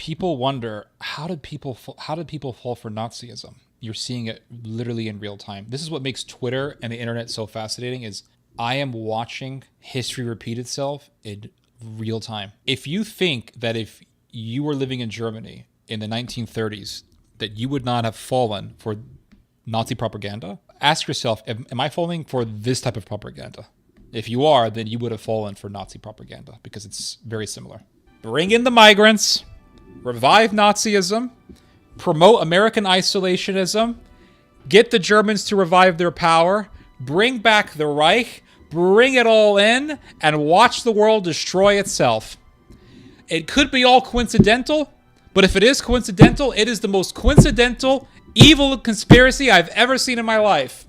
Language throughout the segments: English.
people wonder, how did people fall for Nazism? You're seeing it literally in real time. This is what makes Twitter and the internet so fascinating, is I am watching history repeat itself in real time. If you think that if you were living in Germany in the 1930s, that you would not have fallen for Nazi propaganda, ask yourself, am I falling for this type of propaganda? If you are, then you would have fallen for Nazi propaganda, because it's very similar. Bring in the migrants, revive Nazism, promote American isolationism, get the Germans to revive their power, bring back the Reich, bring it all in, and watch the world destroy itself. It could be all coincidental, but if it is coincidental, it is the most coincidental, evil conspiracy I've ever seen in my life.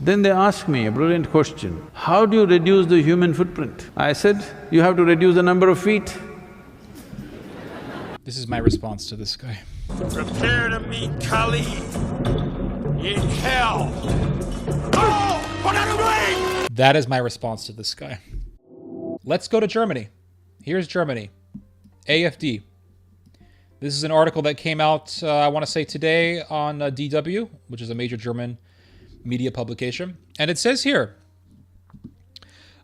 Then they asked me a brilliant question, how do you reduce the human footprint? I said, you have to reduce the number of feet. This is my response to this guy. Prepare to meet Kali in hell. Oh, what are you doing? That is my response to this guy. Let's go to Germany. Here's Germany. AFD. This is an article that came out, I want to say today, on DW, which is a major German media publication. And it says here,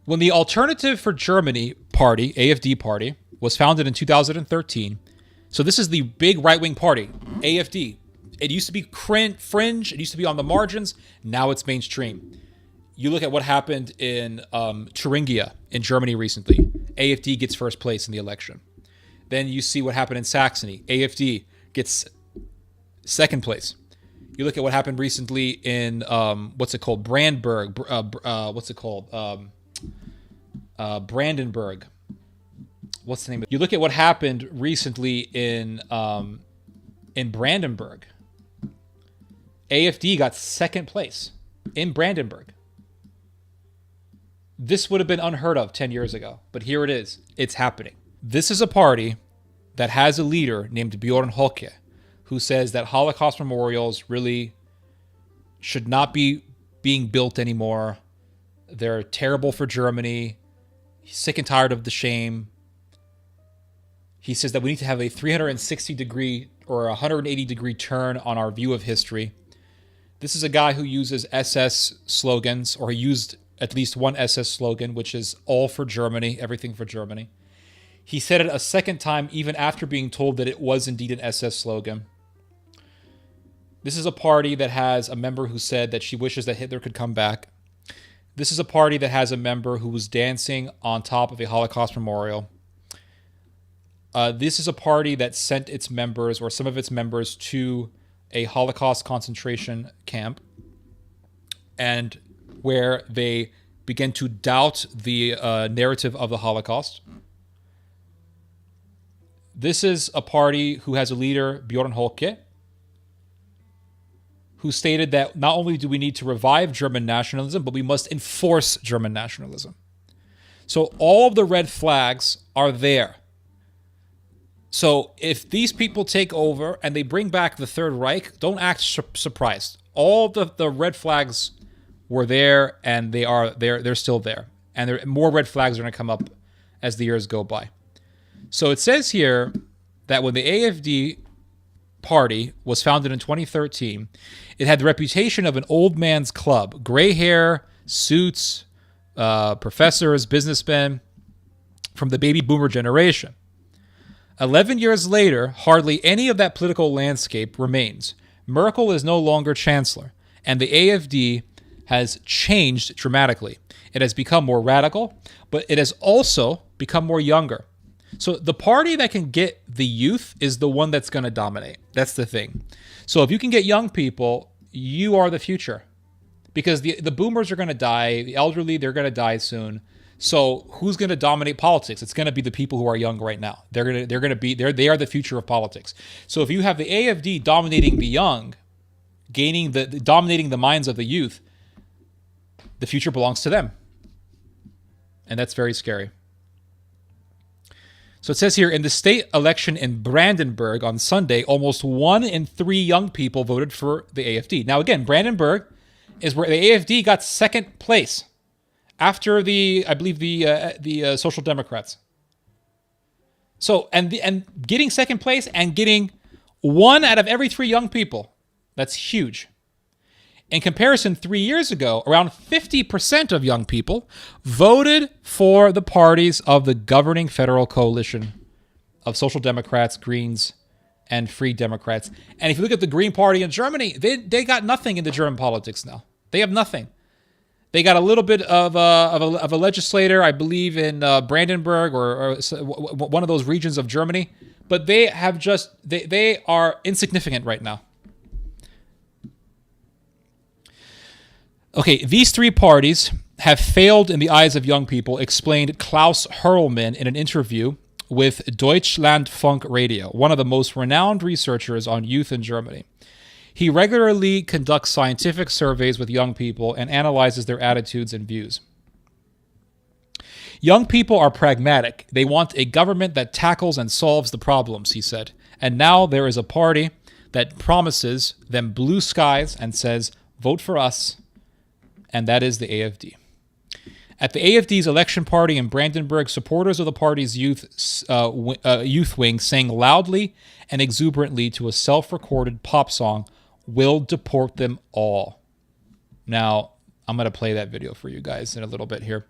when the Alternative for Germany party, AFD party, was founded in 2013, so this is the big right-wing party, AFD. It used to be fringe, it used to be on the margins, now it's mainstream. You look at what happened in Thuringia in Germany recently. AFD gets first place in the election. Then you see what happened in Saxony. AFD gets second place. You look at what happened recently in, Brandenburg. Brandenburg. What's the name of it? You look at what happened recently in Brandenburg. AFD got second place in Brandenburg. This would have been unheard of 10 years ago, but here it is. It's happening. This is a party that has a leader named Bjorn Holke, who says that Holocaust memorials really should not be being built anymore. They're terrible for Germany. He's sick and tired of the shame. He says that we need to have a 360-degree or 180-degree turn on our view of history. This is a guy who uses SS slogans, or he used at least one SS slogan, which is all for Germany, everything for Germany. He said it a second time, even after being told that it was indeed an SS slogan. This is a party that has a member who said that she wishes that Hitler could come back. This is a party that has a member who was dancing on top of a Holocaust memorial. This is a party that sent its members, or some of its members, to a Holocaust concentration camp, and where they began to doubt the narrative of the Holocaust. This is a party who has a leader, Bjorn Holke, who stated that not only do we need to revive German nationalism, but we must enforce German nationalism. So all of the red flags are there. So if these people take over and they bring back the Third Reich, don't act surprised. All the red flags were there, and they're still there. And more red flags are going to come up as the years go by. So it says here that when the AFD party was founded in 2013, it had the reputation of an old man's club. Gray hair, suits, professors, businessmen from the baby boomer generation. 11 years later, hardly any of that political landscape remains. Merkel is no longer chancellor, and the AFD has changed dramatically. It has become more radical, but it has also become more younger. So the party that can get the youth is the one that's going to dominate. That's the thing. So if you can get young people, you are the future. Because the boomers are going to die, the elderly, they're going to die soon. So who's going to dominate politics? It's going to be the people who are young right now. They are the future of politics. So if you have the AFD dominating the young, dominating the minds of the youth, the future belongs to them. And that's very scary. So it says here, in the state election in Brandenburg on Sunday, almost 1 in 3 young people voted for the AFD. Now again, Brandenburg is where the AFD got second place after the Social Democrats. So, and getting second place and getting 1 out of every 3 young people, that's huge. In comparison, 3 years ago, around 50% of young people voted for the parties of the governing federal coalition of Social Democrats, Greens, and Free Democrats. And if you look at the Green Party in Germany, they got nothing in the German politics now. They have nothing. They got a little bit of a legislator, I believe, in Brandenburg or one of those regions of Germany. But they have they are insignificant right now. Okay, these 3 parties have failed in the eyes of young people, explained Klaus Hurlmann in an interview with Deutschlandfunk Radio, one of the most renowned researchers on youth in Germany. He regularly conducts scientific surveys with young people and analyzes their attitudes and views. Young people are pragmatic. They want a government that tackles and solves the problems, he said. And now there is a party that promises them blue skies and says, vote for us. And that is the AFD. At the AFD's election party in Brandenburg, supporters of the party's youth wing sang loudly and exuberantly to a self-recorded pop song, "We'll deport them all." Now, I'm going to play that video for you guys in a little bit here.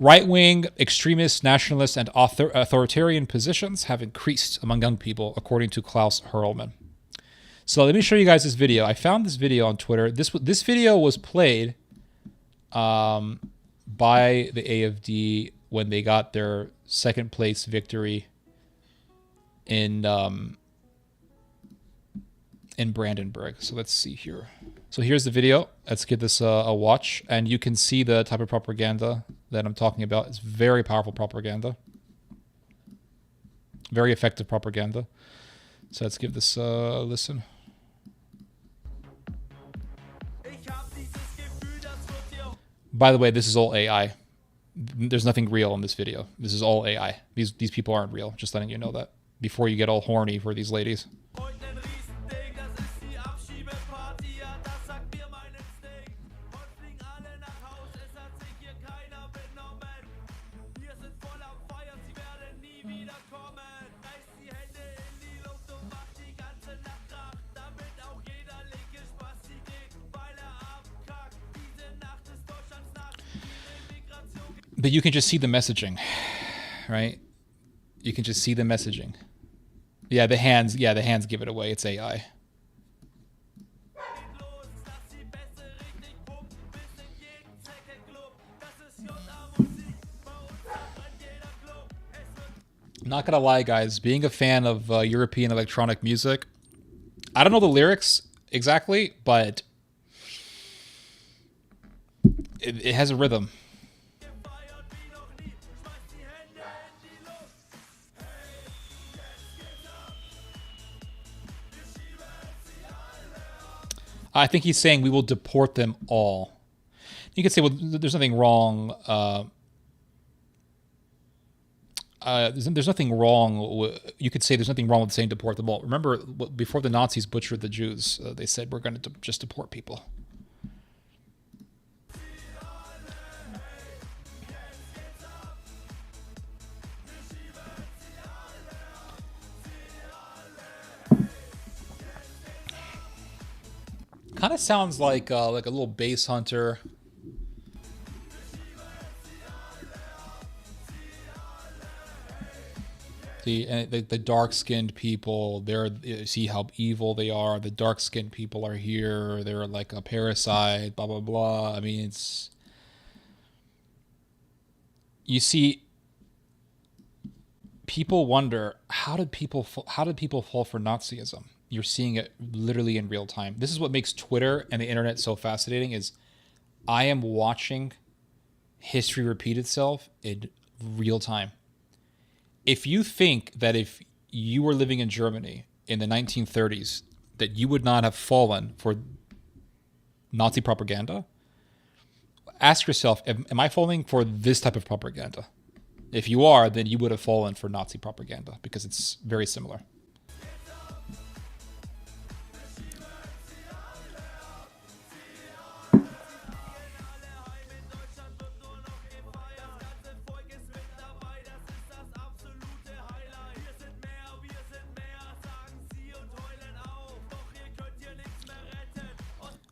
Right-wing, extremist, nationalist, and authoritarian positions have increased among young people, according to Klaus Hurlmann. So let me show you guys this video. I found this video on Twitter. This video was played by the AFD when they got their second place victory in Brandenburg. So let's see here. So here's the video. Let's give this a watch, and you can see the type of propaganda that I'm talking about. It's very powerful propaganda, very effective propaganda. So let's give this a listen. By the way, this is all AI. There's nothing real in this video. This is all AI. These people aren't real. Just letting you know that before you get all horny for these ladies. But you can just see the messaging, right? You can just see the messaging. Yeah, the hands give it away. It's AI. I'm not gonna lie, guys. Being a fan of European electronic music, I don't know the lyrics exactly, but it has a rhythm. I think he's saying we will deport them all. You could say, well, there's nothing wrong. There's nothing wrong. You could say there's nothing wrong with saying deport them all. Remember, before the Nazis butchered the Jews, they said we're going to just deport people. Kind of sounds like a little bass hunter. The dark-skinned people, see how evil they are. The dark-skinned people are here. They're like a parasite, blah, blah, blah. I mean, you see, people wonder, how did people fall for Nazism? You're seeing it literally in real time. This is what makes Twitter and the internet so fascinating, is I am watching history repeat itself in real time. If you think that if you were living in Germany in the 1930s, that you would not have fallen for Nazi propaganda, ask yourself, am I falling for this type of propaganda? If you are, then you would have fallen for Nazi propaganda, because it's very similar.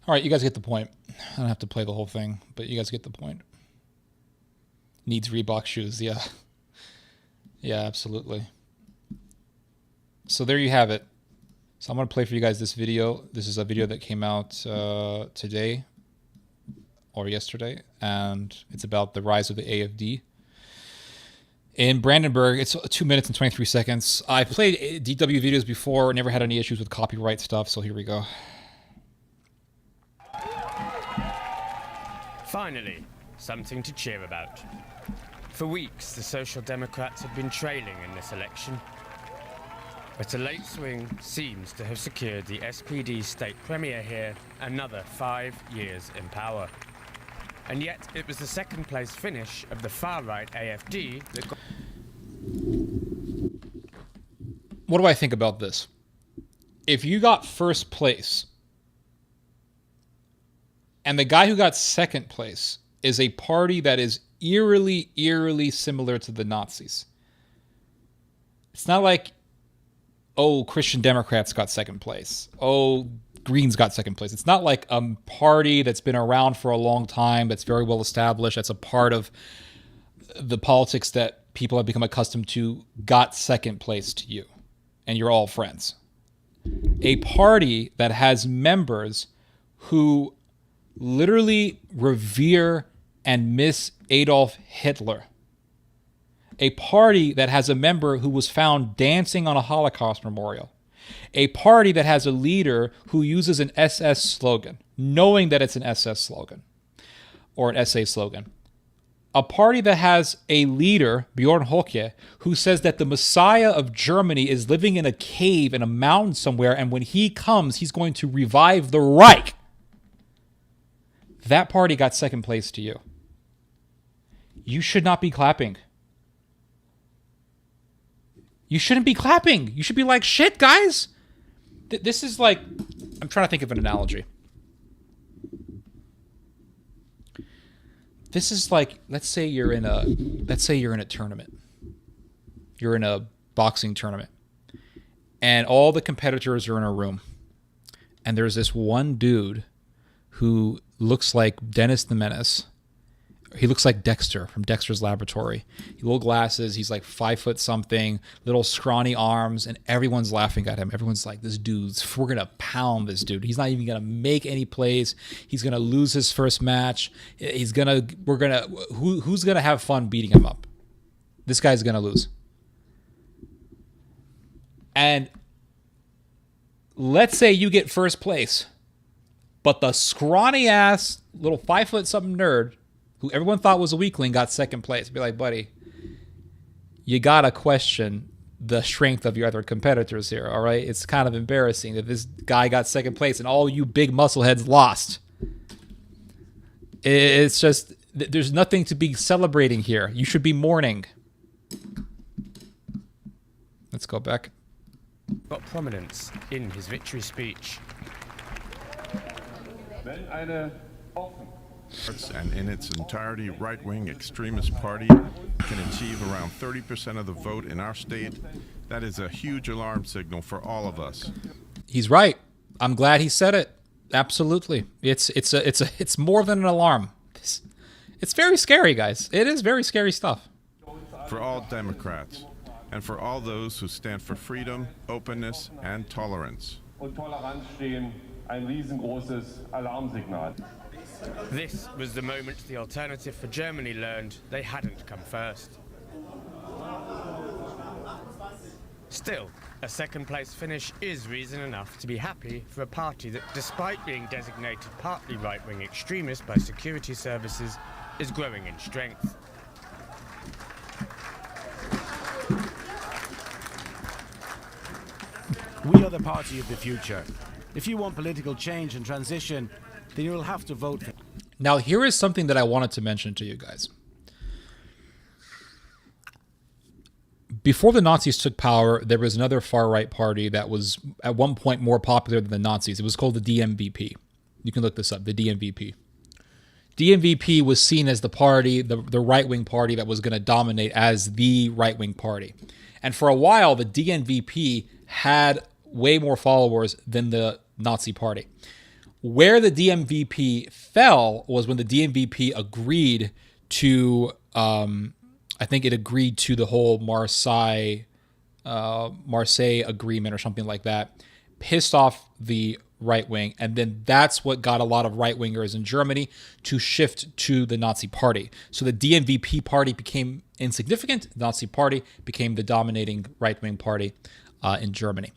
All right, you guys get the point. I don't have to play the whole thing, but you guys get the point. Needs Reebok shoes, yeah. Yeah, absolutely. So there you have it. So I'm going to play for you guys this video. This is a video that came out today or yesterday, and it's about the rise of the AFD. In Brandenburg, it's 2 minutes and 23 seconds. I played DW videos before, never had any issues with copyright stuff, so here we go. Finally, something to cheer about. For weeks, the Social Democrats have been trailing in this election. But a late swing seems to have secured the SPD state premier here another 5 years in power. And yet, it was the second place finish of the far-right AFD that got... What do I think about this? If you got first place, and the guy who got second place is a party that is eerily similar to the Nazis. It's not like, oh, Christian Democrats got second place. Oh, Greens got second place. It's not like a party that's been around for a long time, that's very well established, that's a part of the politics that people have become accustomed to, got second place to you, and you're all friends. A party that has members who literally revere and miss Adolf Hitler. A party that has a member who was found dancing on a Holocaust memorial. A party that has a leader who uses an SS slogan, knowing that it's an SS slogan or an SA slogan. A party that has a leader, Bjorn Höcke, who says that the Messiah of Germany is living in a cave in a mountain somewhere, and when he comes, he's going to revive the Reich. That party got second place to you. You should not be clapping. You shouldn't be clapping. You should be like, shit, guys. This is like, I'm trying to think of an analogy. This is like, let's say you're in a tournament. You're in a boxing tournament. And all the competitors are in a room. And there's this one dude who looks like Dennis the Menace. He looks like Dexter from Dexter's Laboratory. Little glasses. He's like 5 foot something, little scrawny arms, and everyone's laughing at him. Everyone's like, we're going to pound this dude. He's not even going to make any plays. He's going to lose his first match. Who's going to have fun beating him up? This guy's going to lose. And let's say you get first place, but the scrawny ass little 5 foot something nerd who everyone thought was a weakling got second place. Be like, buddy, you gotta question the strength of your other competitors here, all right? It's kind of embarrassing that this guy got second place and all you big muscleheads lost. It's just, there's nothing to be celebrating here. You should be mourning. Let's go back. got prominence in his victory speech. And in its entirety, right-wing extremist party can achieve around 30% of the vote in our state. That is a huge alarm signal for all of us. He's right. I'm glad he said it. Absolutely. It's more than an alarm. It's very scary, guys. It is very scary stuff. For all Democrats, and for all those who stand for freedom, openness, and tolerance. Und Toleranz stehen ein riesengroßes Alarmsignal. This was the moment the Alternative for Germany learned they hadn't come first. Still, a second-place finish is reason enough to be happy for a party that, despite being designated partly right-wing extremist by security services, is growing in strength. We are the party of the future. If you want political change and transition, then you'll have to vote for... Now, here is something that I wanted to mention to you guys. Before the Nazis took power, there was another far-right party that was at one point more popular than the Nazis. It was called the DMVP. You can look this up, the DMVP. DMVP was seen as the party, the right-wing party that was going to dominate as the right-wing party. And for a while, the DNVP had way more followers than the Nazi party. Where the DMVP fell was when the DMVP agreed to, I think it agreed to the whole Marseille agreement or something like that, pissed off the right wing, and then that's what got a lot of right wingers in Germany to shift to the Nazi Party. So the DMVP party became insignificant. The Nazi Party became the dominating right wing party in Germany.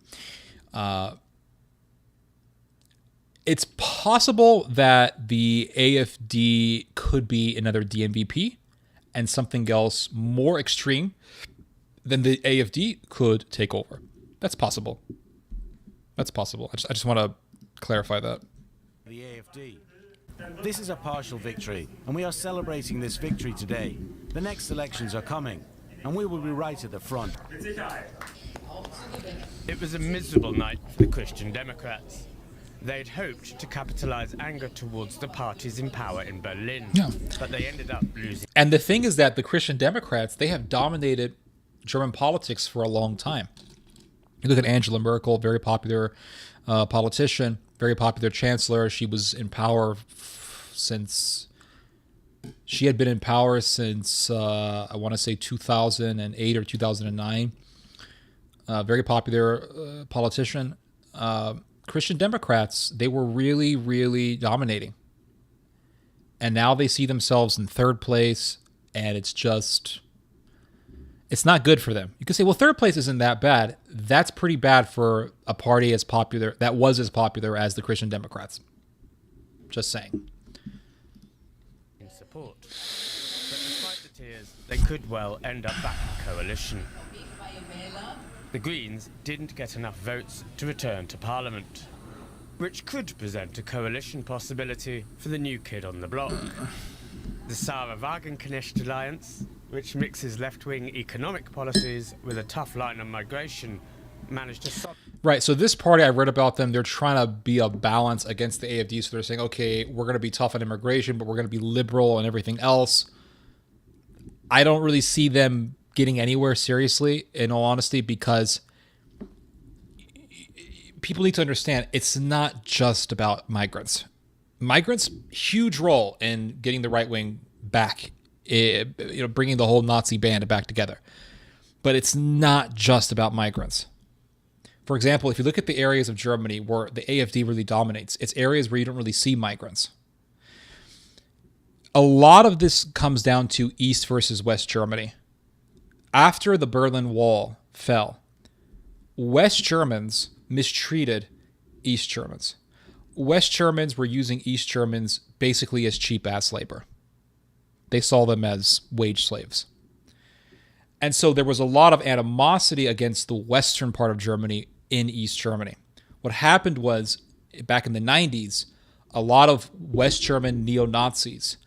It's possible that the AFD could be another DMVP, and something else more extreme than the AFD could take over. That's possible. That's possible. I just want to clarify that. The AFD. This is a partial victory, and we are celebrating this victory today. The next elections are coming, and we will be right at the front. It was a miserable night for the Christian Democrats. They'd hoped to capitalize anger towards the parties in power in Berlin, but they ended up losing. And the thing is that the Christian Democrats, they have dominated German politics for a long time. You look at Angela Merkel, very popular politician, very popular chancellor. She was in power since I want to say 2008 or 2009. Very popular politician. Christian Democrats, they were really, really dominating. And now they see themselves in third place, and it's not good for them. You could say, well, third place isn't that bad. That's pretty bad for a party that was as popular as the Christian Democrats. Just saying. In support. But despite the tears, they could well end up back in coalition. The Greens didn't get enough votes to return to Parliament, which could present a coalition possibility for the new kid on the block. The Sarah Wagenknecht Alliance, which mixes left-wing economic policies with a tough line on migration, managed to... Right, so this party, I read about them, they're trying to be a balance against the AFD, so they're saying, okay, we're going to be tough on immigration, but we're going to be liberal and everything else. I don't really see them getting anywhere seriously, in all honesty, because people need to understand it's not just about migrants. Migrants, huge role in getting the right wing back, bringing the whole Nazi band back together. But it's not just about migrants. For example, if you look at the areas of Germany where the AFD really dominates, it's areas where you don't really see migrants. A lot of this comes down to East versus West Germany. After the Berlin Wall fell, West Germans mistreated East Germans. West Germans were using East Germans basically as cheap-ass labor. They saw them as wage slaves. And so there was a lot of animosity against the western part of Germany in East Germany. What happened was, back in the 90s, a lot of West German neo-Nazis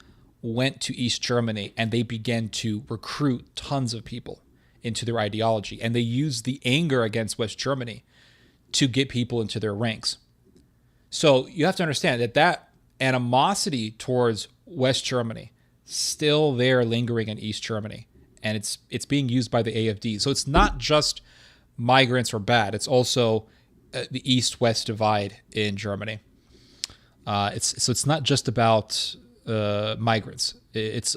went to East Germany and they began to recruit tons of people into their ideology. And they used the anger against West Germany to get people into their ranks. So you have to understand that animosity towards West Germany still there lingering in East Germany. And it's being used by the AFD. So it's not just migrants are bad. It's also the East-West divide in Germany. It's not just about migrants. It's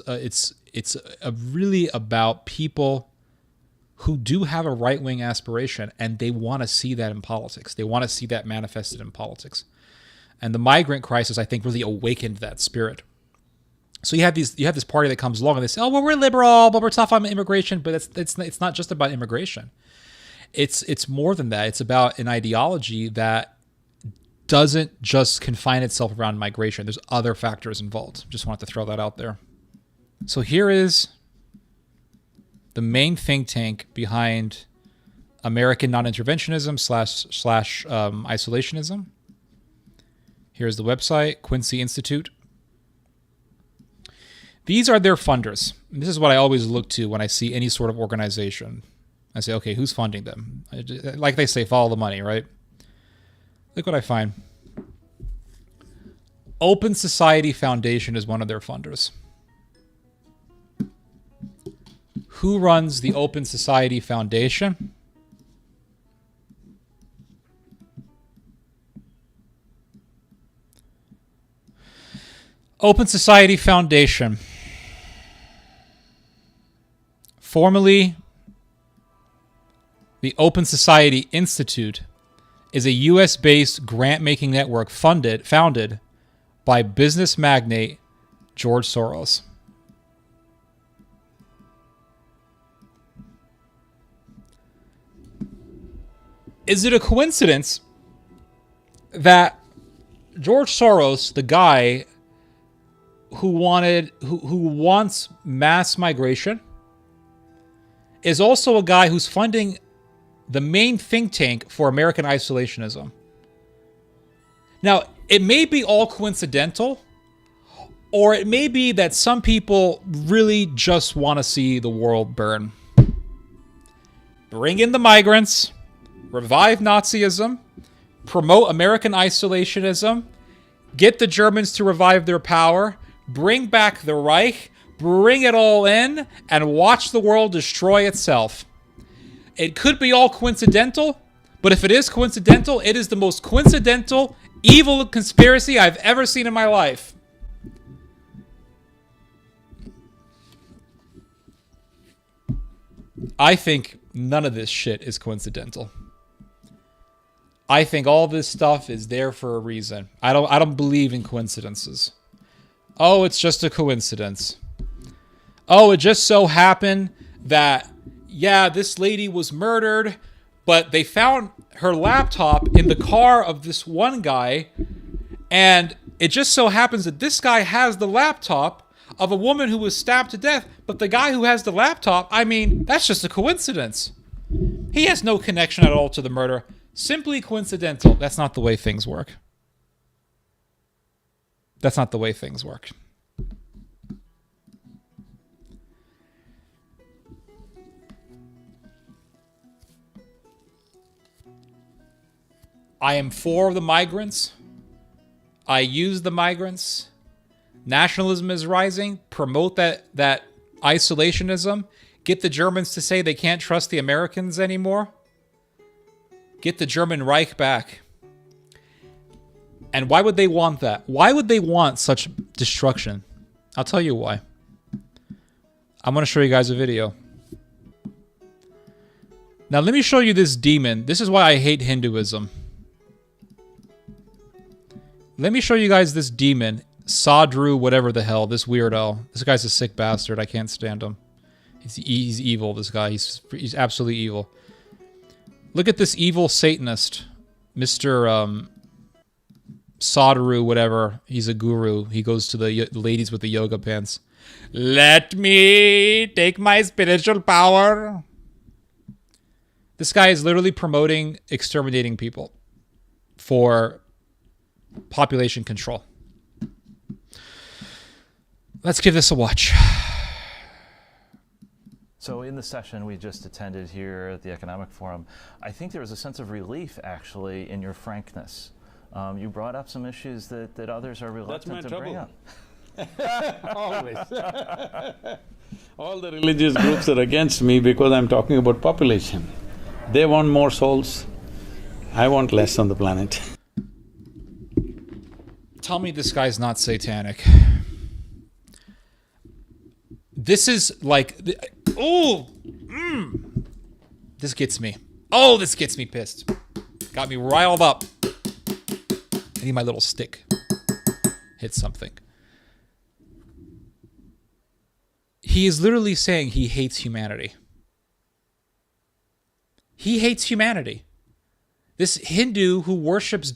really about people who do have a right-wing aspiration, and they want to see that in politics. They want to see that manifested in politics. And the migrant crisis, I think, really awakened that spirit. So you have this party that comes along and they say, oh, well, we're liberal, but we're tough on immigration. But it's not just about immigration. It's more than that. It's about an ideology that doesn't just confine itself around migration. There's other factors involved. Just wanted to throw that out there. So here is the main think tank behind American non-interventionism slash isolationism. Here's the website, Quincy Institute. These are their funders. This is what I always look to when I see any sort of organization. I say, okay, who's funding them? Like they say, follow the money, right? Look what I find. Open Society Foundation is one of their funders. Who runs the Open Society Foundation? Open Society Foundation, formerly the Open Society Institute, is a U.S.-based grant-making network founded by business magnate George Soros. Is it a coincidence that George Soros, the guy who wants mass migration, is also a guy who's funding the main think tank for American isolationism? Now, it may be all coincidental, or it may be that some people really just want to see the world burn. Bring in the migrants, revive Nazism, promote American isolationism, get the Germans to revive their power, bring back the Reich, bring it all in, and watch the world destroy itself. It could be all coincidental, but if it is coincidental, it is the most coincidental, evil conspiracy I've ever seen in my life. I think none of this shit is coincidental. I think all this stuff is there for a reason. I don't believe in coincidences. Oh, it's just a coincidence. Oh, it just so happened that, yeah, this lady was murdered, but they found her laptop in the car of this one guy, and it just so happens that this guy has the laptop of a woman who was stabbed to death, but the guy who has the laptop, I mean, that's just a coincidence. He has no connection at all to the murder. Simply coincidental. That's not the way things work. That's not the way things work. I am for the migrants. I use the migrants. Nationalism is rising. Promote that isolationism. Get the Germans to say they can't trust the Americans anymore. Get the German Reich back. And why would they want that? Why would they want such destruction? I'll tell you why. I'm going to show you guys a video. Now, let me show you this demon. This is why I hate Hinduism. Let me show you guys this demon. Sadhru, whatever the hell. This weirdo. This guy's a sick bastard. I can't stand him. He's evil, this guy. He's absolutely evil. Look at this evil Satanist. Mr. Sadhru, whatever. He's a guru. He goes to the ladies with the yoga pants. Let me take my spiritual power. This guy is literally promoting exterminating people for population control. Let's give this a watch. So in the session we just attended here at the Economic Forum, I think there was a sense of relief, actually, in your frankness. You brought up some issues that others are reluctant to bring up. Always. All the religious groups are against me because I'm talking about population. They want more souls. I want less on the planet. Tell me this guy's not satanic. This is like... This gets me. Oh, this gets me pissed. Got me riled up. I need my little stick. Hit something. He is literally saying he hates humanity. He hates humanity. This Hindu who worships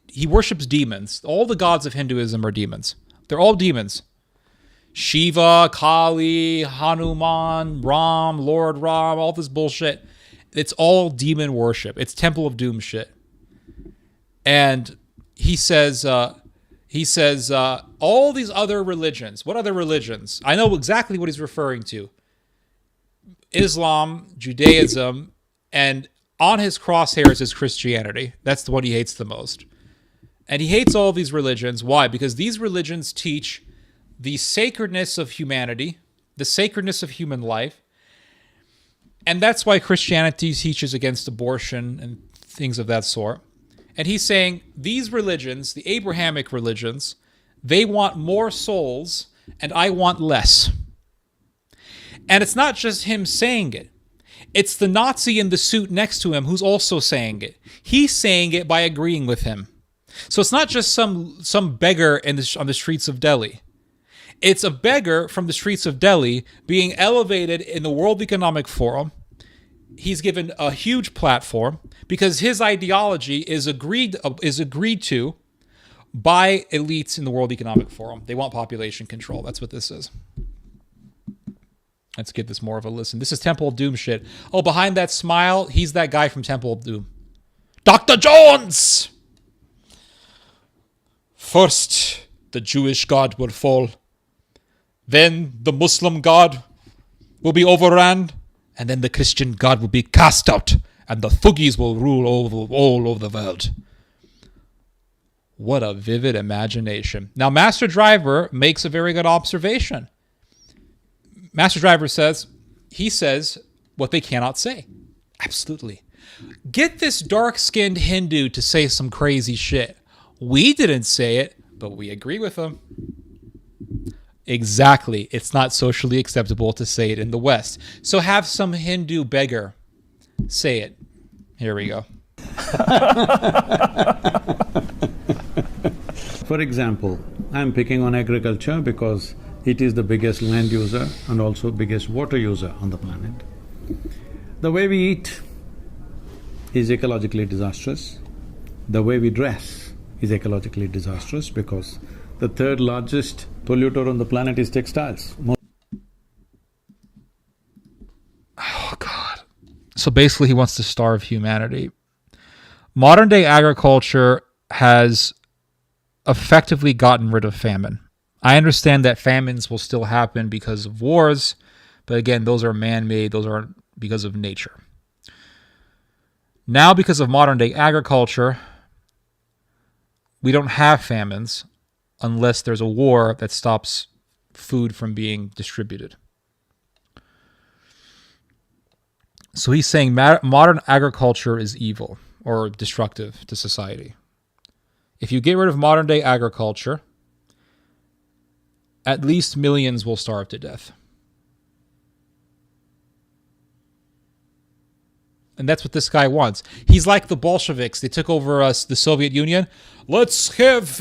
he worships demons. All the gods of Hinduism are demons. They're all demons. Shiva, Kali, Hanuman, Ram, Lord Ram, all this bullshit. It's all demon worship. It's Temple of Doom shit. And he says all these other religions. What other religions? I know exactly what he's referring to. Islam, Judaism, and on his crosshairs is Christianity. That's the one he hates the most. And he hates all these religions. Why? Because these religions teach the sacredness of humanity, the sacredness of human life. And that's why Christianity teaches against abortion and things of that sort. And he's saying these religions, the Abrahamic religions, They want more souls, and I want less. And it's not just him saying it. It's the Nazi in the suit next to him who's also saying it. He's saying it by agreeing with him. So it's not just some beggar on the streets of Delhi. It's a beggar from the streets of Delhi being elevated in the World Economic Forum. He's given a huge platform because his ideology is agreed to by elites in the World Economic Forum. They want population control. That's what this is. Let's give this more of a listen. This is Temple of Doom shit. Oh, behind that smile, he's that guy from Temple of Doom. Dr. Jones! First, the Jewish God will fall. Then the Muslim God will be overrun. And then the Christian God will be cast out. And the Thugis will rule all over the world. What a vivid imagination. Now, Master Driver makes a very good observation. Master Driver says what they cannot say. Absolutely. Get this dark-skinned Hindu to say some crazy shit. We didn't say it, but we agree with him. Exactly. It's not socially acceptable to say it in the West. So have some Hindu beggar say it. Here we go. For example, I'm picking on agriculture because it is the biggest land user and also biggest water user on the planet. The way we eat is ecologically disastrous. The way we dress is ecologically disastrous because the third largest polluter on the planet is textiles. Oh, God. So basically he wants to starve humanity. Modern day agriculture has effectively gotten rid of famine. I understand that famines will still happen because of wars, but again, those are man-made, those are because of nature. Now, because of modern day agriculture, we don't have famines unless there's a war that stops food from being distributed. So he's saying modern agriculture is evil or destructive to society. If you get rid of modern day agriculture, at least millions will starve to death. And that's what this guy wants. He's like the Bolsheviks. They took over the Soviet Union. Let's have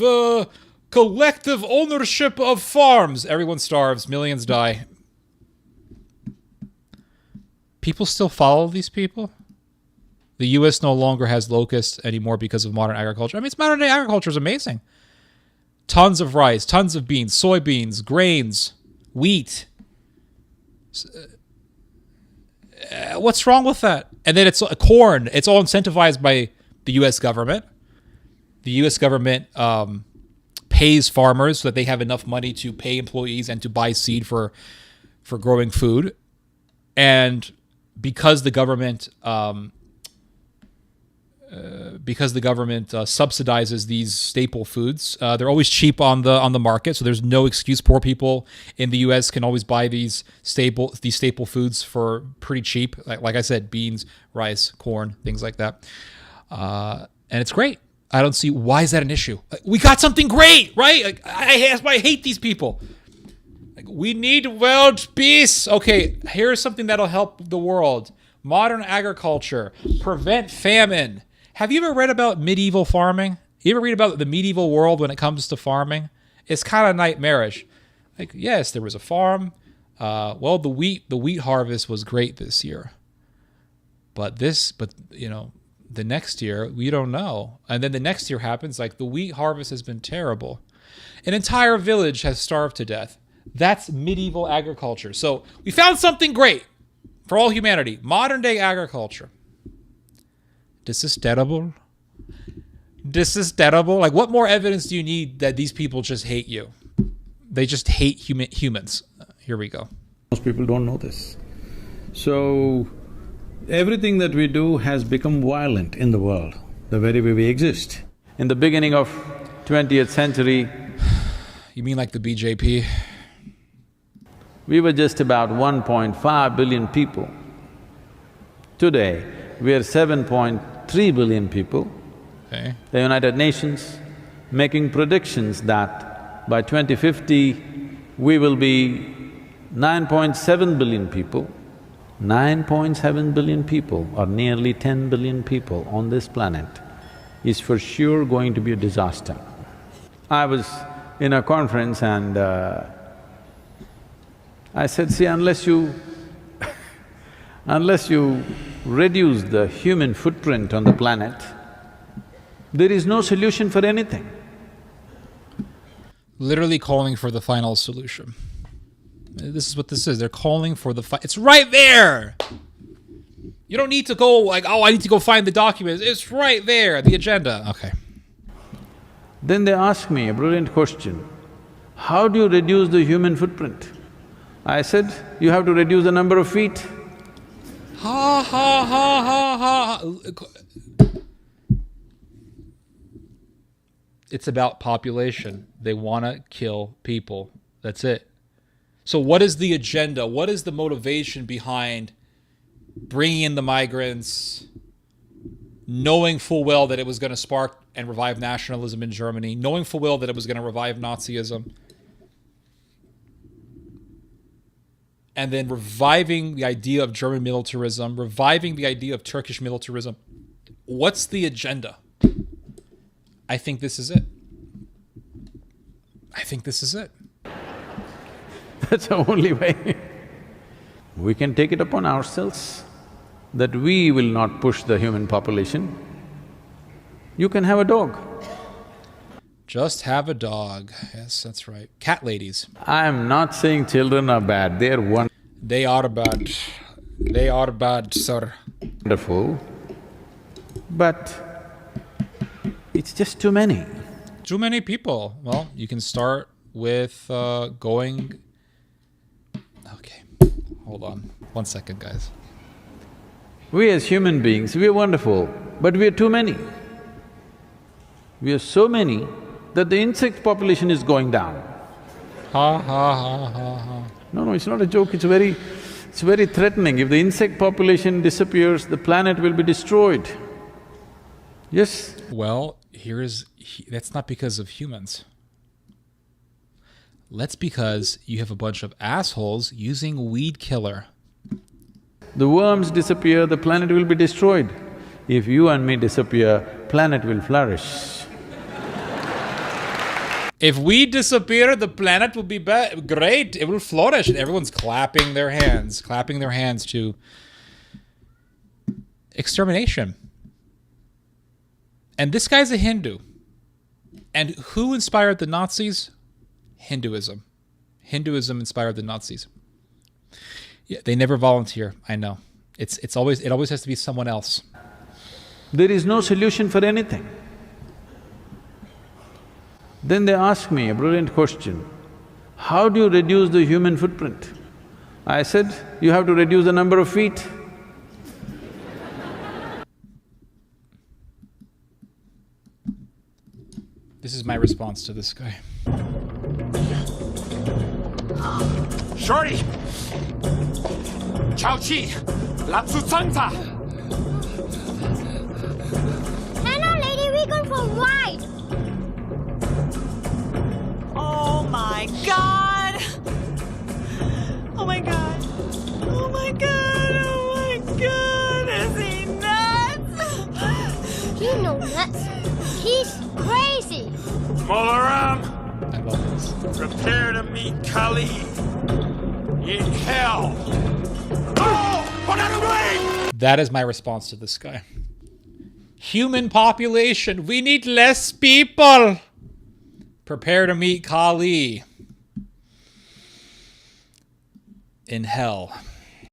collective ownership of farms. Everyone starves. Millions die. People still follow these people? The U.S. no longer has locusts anymore because of modern agriculture. I mean, modern day agriculture is amazing. Tons of rice, tons of beans, soybeans, grains, wheat. What's wrong with that? And then it's corn. It's all incentivized by the U.S. government. The U.S. government pays farmers so that they have enough money to pay employees and to buy seed for growing food. And because the government subsidizes these staple foods, they're always cheap on the market. So there's no excuse. Poor people in the U.S. can always buy these staple foods for pretty cheap. Like I said, beans, rice, corn, things like that. And it's great. I don't see why is that an issue. We got something great, right? I hate these people. We need world peace. Okay, here's something that'll help the world. Modern agriculture, prevent famine. Have you ever read about medieval farming? You ever read about the medieval world when it comes to farming? It's kind of nightmarish. Yes, there was a farm. The wheat harvest was great this year. But the next year, we don't know. And then the next year happens, the wheat harvest has been terrible. An entire village has starved to death. That's medieval agriculture. So we found something great for all humanity. Modern day agriculture. This is terrible. This is terrible. What more evidence do you need that these people just hate you? They just hate humans. Here we go. Most people don't know this. So everything that we do has become violent in the world, the very way we exist. In the beginning of 20th century… You mean like the BJP? We were just about 1.5 billion people. Today, we are 7.3 billion people. Okay. The United Nations making predictions that By 2050, we will be 9.7 billion people. 9.7 billion people, or nearly 10 billion people on this planet, is for sure going to be a disaster. I was in a conference and I said, see, unless you unless you reduce the human footprint on the planet, there is no solution for anything. Literally calling for the final solution. This is what this is. They're calling for the it's right there! You don't need to go like, oh, I need to go find the documents. It's right there, the agenda. Okay. Then they asked me a brilliant question, how do you reduce the human footprint? I said, you have to reduce the number of feet. Ha ha ha ha ha. It's about population. They want to kill people. That's it. So what is the agenda? What is the motivation behind bringing in the migrants, knowing full well that it was going to spark and revive nationalism in Germany, knowing full well that it was going to revive Nazism, and then reviving the idea of German militarism, reviving the idea of Turkish militarism? What's the agenda? I think this is it. I think this is it. That's the only way. We can take it upon ourselves that we will not push the human population. You can have a dog. Just have a dog. Yes, that's right. Cat ladies. I am not saying children are bad, they are They are bad. They are bad, sir. wonderful, but it's just too many. Too many people. Well, you can start with going... Okay, hold on. 1 second, guys. We as human beings, we are wonderful, but we are too many. We are so many that the insect population is going down. Ha ha ha ha ha. No, it's not a joke, it's very threatening. If the insect population disappears, the planet will be destroyed. Yes? Well, that's not because of humans. That's because you have a bunch of assholes using weed killer. The worms disappear, the planet will be destroyed. If you and me disappear, planet will flourish. If we disappear, the planet will be great. It will flourish. And everyone's clapping their hands to extermination. And this guy's a Hindu. And who inspired the Nazis? Hinduism. Hinduism inspired the Nazis. Yeah, they never volunteer, I know. It always has to be someone else. There is no solution for anything. Then they asked me a brilliant question, how do you reduce the human footprint? I said, you have to reduce the number of feet. This is my response to this guy. Shorty! Chao Chi! Lapsu Tsangta! Hello, lady, we're going for a ride! Oh my god! Oh my god! Oh my god! Oh my god! Is he nuts? He's no nuts. He's crazy. Molaram! I love this. Prepare to meet Kali in hell! Oh! What are you doing? That is my response to this guy. Human population, we need less people. Prepare to meet Kali in hell.